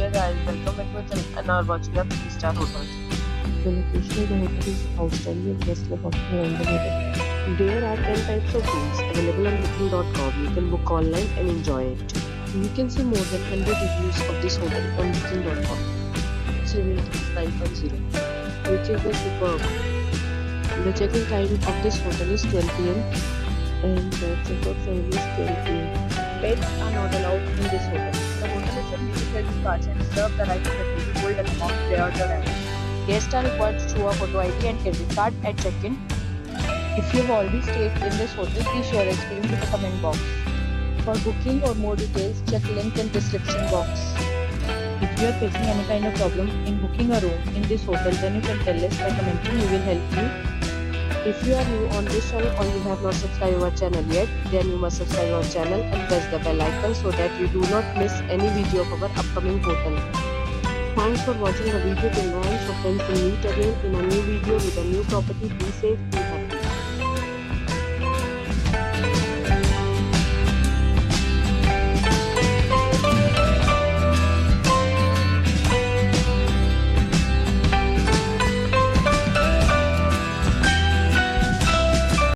Hey guys, welcome back to my channel and are watching a 3-star hotel. The location of the hotel is outstanding and guest love option on the hotel. There are 10 types of rooms available on booking.com. You can book online and enjoy it. You can see more than 100 reviews of this hotel on booking.com. Its rating is 9.0, which is superb. The check-in time of this hotel is 12 p.m. and the check-out time is 12 p.m. Pets are not allowed in this hotel. The hotel is a music credit cards and reserve the right to refuse hold an amount prior to arrival. Guests are required to show a photo ID and credit card at check-in. If you have already stayed in this hotel, please share your experience in the comment box. For booking or more details, check link in description box. If you are facing any kind of problem in booking a room in this hotel, then you can tell us by commenting. We will help you. If you are new on this channel or you have not subscribed our channel yet, then you must subscribe our channel and press the bell icon so that you do not miss any video of our upcoming hotel. Thanks for watching the video till the end. So friends, we'll meet again in a new video with a new property. Be safe.